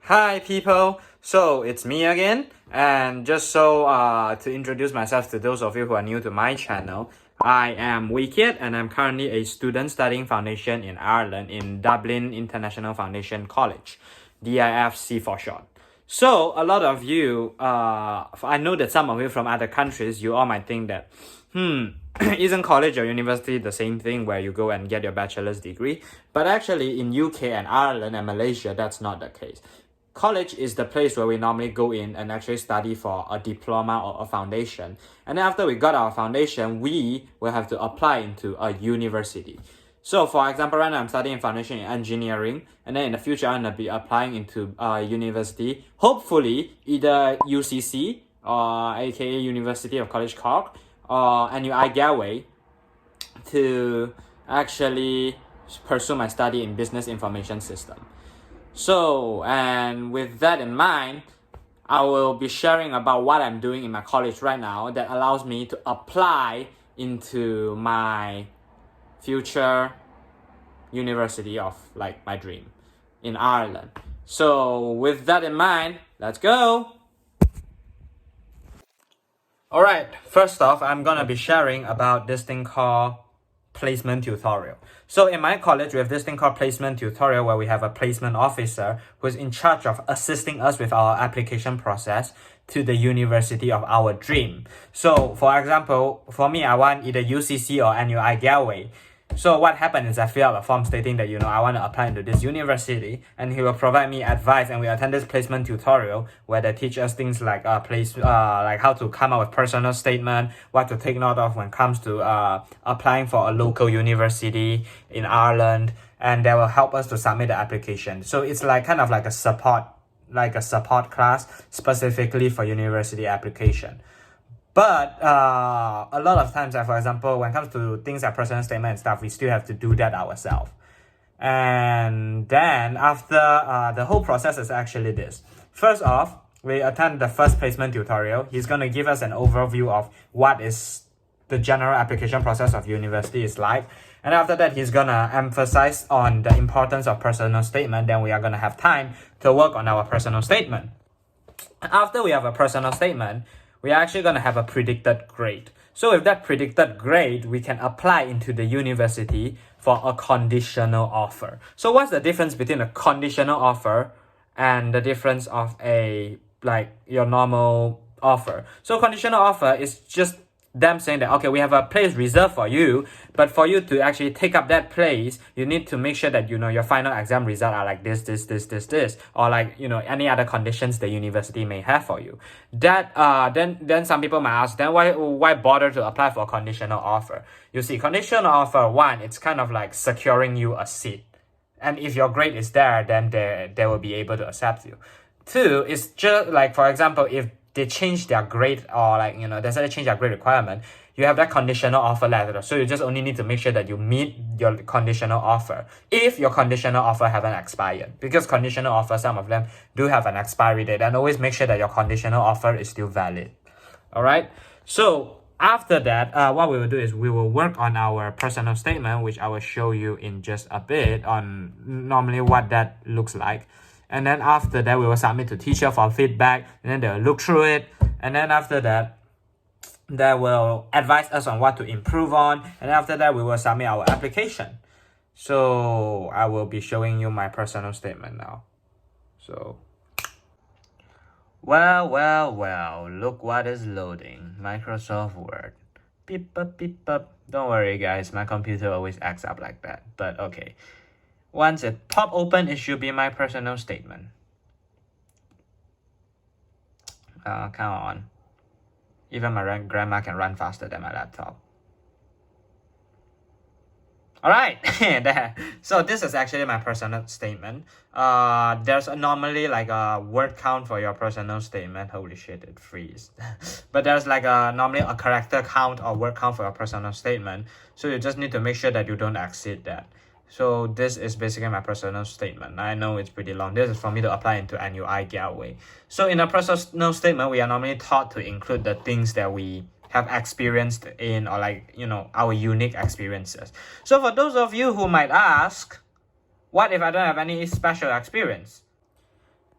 Hi people, so it's me again, and just so to introduce myself to those of you who are new to my channel, I am Wicked and I'm currently a student studying foundation in Ireland in Dublin International Foundation College, DIFC for short. So a lot of you, I know that some of you from other countries, you all might think that, isn't college or university the same thing where you go and get your bachelor's degree? But actually in UK and Ireland and Malaysia, that's not the case. College is the place where we normally go in and actually study for a diploma or a foundation. And then after we got our foundation, we will have to apply into a university. So for example, right now I'm studying foundation in engineering, and then in the future I'm gonna be applying into a university, hopefully either UCC or aka University of College Cork or NUI Galway, to actually pursue my study in business information system. So, and with that in mind, I will be sharing about what I'm doing in my college right now that allows me to apply into my future university of like my dream in Ireland. So, with that in mind, let's go. Alright, first off, I'm gonna be sharing about this thing called placement tutorial. So in my college, we have this thing called placement tutorial where we have a placement officer who is in charge of assisting us with our application process to the university of our dream. So for example, for me, I want either UCC or NUI Galway. So what happened is I fill out a form stating that, I want to apply into this university, and he will provide me advice, and we attend this placement tutorial where they teach us things like like how to come up with personal statement, what to take note of when it comes to applying for a local university in Ireland, and they will help us to submit the application. So it's like kind of like a support class specifically for university application. But a lot of times, for example, when it comes to things like personal statement and stuff, we still have to do that ourselves. And then after the whole process is actually this. First off, we attend the first placement tutorial. He's going to give us an overview of what is the general application process of university is like. And after that, he's going to emphasize on the importance of personal statement. Then we are going to have time to work on our personal statement. After we have a personal statement, we are actually going to have a predicted grade. So with that predicted grade, we can apply into the university for a conditional offer. So what's the difference between a conditional offer and the difference of your normal offer? So conditional offer is just them saying that, okay, we have a place reserved for you, but for you to actually take up that place, you need to make sure that, your final exam result are like this, or like, any other conditions the university may have for you. That, then some people might ask, then why bother to apply for a conditional offer? You see, conditional offer, one, it's kind of like securing you a seat. And if your grade is there, then they will be able to accept you. Two, it's just like, for example, if they change their grade or they suddenly change their grade requirement, you have that conditional offer letter. So you just only need to make sure that you meet your conditional offer if your conditional offer haven't expired. Because conditional offer, some of them do have an expiry date, and always make sure that your conditional offer is still valid. Alright, so after that, what we will do is we will work on our personal statement, which I will show you in just a bit on normally what that looks like. And then after that, we will submit to teacher for feedback, and then they'll look through it. And then after that, they will advise us on what to improve on. And after that, we will submit our application. So I will be showing you my personal statement now. So, well, look what is loading. Microsoft Word. Beep up, beep up. Don't worry guys, my computer always acts up like that, but okay. Once it pop open, it should be my personal statement. Come on. Even my grandma can run faster than my laptop. Alright, so this is actually my personal statement. There's normally like a word count for your personal statement. Holy shit, it freezes. But there's like normally a character count or word count for your personal statement. So you just need to make sure that you don't exceed that. So this is basically my personal statement. I know it's pretty long. This is for me to apply into NUI Galway. So in a personal statement, we are normally taught to include the things that we have experienced in, or our unique experiences. So for those of you who might ask, what if I don't have any special experience?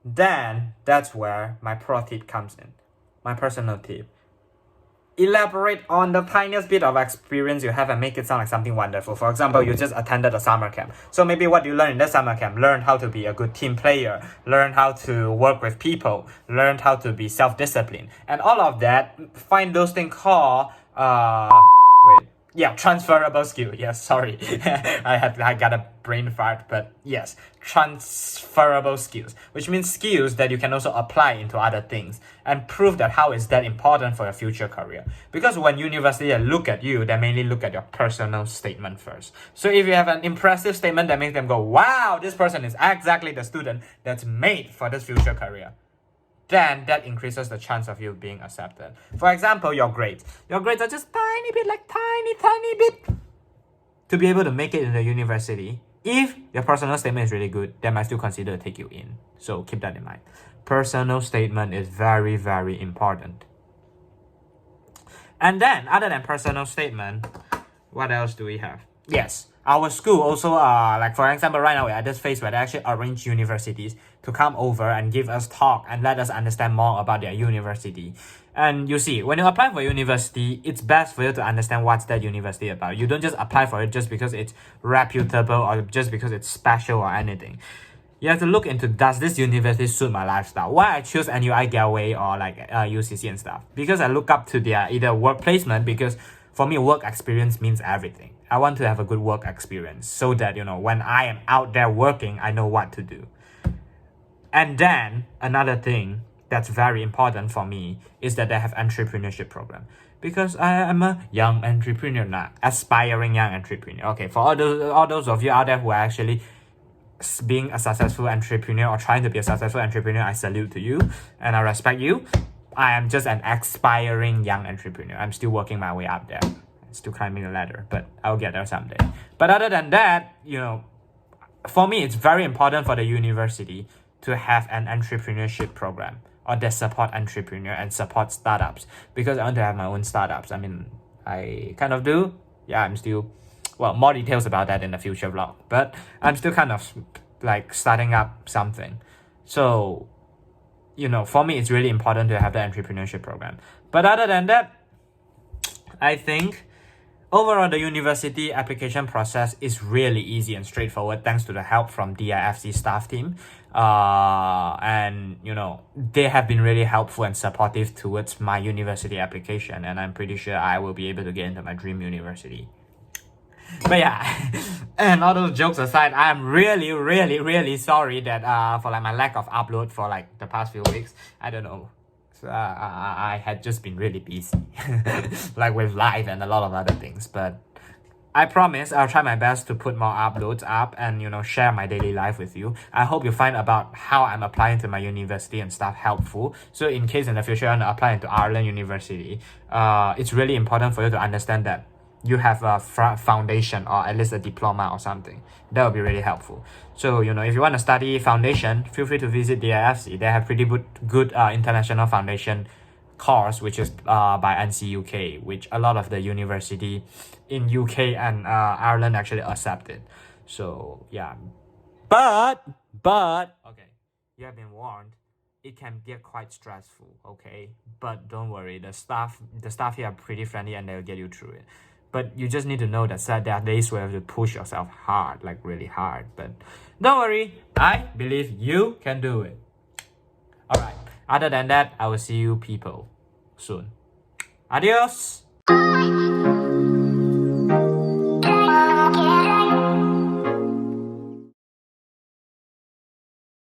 then that's where my pro tip comes in, my personal tip. Elaborate on the tiniest bit of experience you have and make it sound like something wonderful. For example, you just attended a summer camp. So maybe what you learned in the summer camp, learn how to be a good team player, learn how to work with people, learn how to be self-disciplined. And all of that, find those things called, transferable skill. Yes, sorry. I got a brain fart, but yes, transferable skills, which means skills that you can also apply into other things and prove that how is that important for your future career. Because when university look at you, they mainly look at your personal statement first. So if you have an impressive statement that makes them go, wow, this person is exactly the student that's made for this future career, then that increases the chance of you being accepted. For example, your grades. Your grades are just tiny bit, like tiny bit, to be able to make it in the university. If your personal statement is really good, they might still consider to take you in. So keep that in mind. Personal statement is very, very important. And then, other than personal statement, what else do we have? Yes, our school also, like for example, right now we're at this phase where they actually arrange universities to come over and give us talk and let us understand more about their university. And you see, when you apply for university, it's best for you to understand what's that university about. You don't just apply for it just because it's reputable or just because it's special or anything. You have to look into, does this university suit my lifestyle? Why I choose NUI Galway or like UCC and stuff? Because I look up to their either work placement, because for me, work experience means everything. I want to have a good work experience so that, when I am out there working, I know what to do. And then another thing that's very important for me is that they have entrepreneurship program, because I am a young entrepreneur now, aspiring young entrepreneur. Okay, for all those of you out there who are actually being a successful entrepreneur or trying to be a successful entrepreneur, I salute to you and I respect you. I am just an aspiring young entrepreneur. I'm still working my way up there. I'm still climbing the ladder, but I'll get there someday. But other than that, for me, it's very important for the university to have an entrepreneurship program or that support entrepreneur and support startups, because I want to have my own startups. I mean, I kind of do. Yeah, I'm still, more details about that in the future vlog, but I'm still kind of like starting up something. So, for me, it's really important to have the entrepreneurship program. But other than that, I think overall, the university application process is really easy and straightforward thanks to the help from DIFC staff team. And they have been really helpful and supportive towards my university application, and I'm pretty sure I will be able to get into my dream university. But yeah, and all those jokes aside, I'm really, really, really sorry that for like my lack of upload for like the past few weeks. I don't know. So, I had just been really busy, like with life and a lot of other things. But I promise I'll try my best to put more uploads up and share my daily life with you. I hope you find about how I'm applying to my university and stuff helpful. So in case in the future you want to apply into Ireland University, it's really important for you to understand that you have a foundation or at least a diploma or something. That would be really helpful. So, if you want to study foundation, feel free to visit DIFC. They have pretty good international foundation course, which is by NC UK, which a lot of the university in UK and Ireland actually accepted. So, yeah. But, okay, you have been warned. It can get quite stressful, okay? But don't worry, the staff here are pretty friendly and they'll get you through it. But you just need to know that there are days where you have to push yourself hard, like really hard. But don't worry, I believe you can do it. Alright, other than that, I will see you people soon. Adios!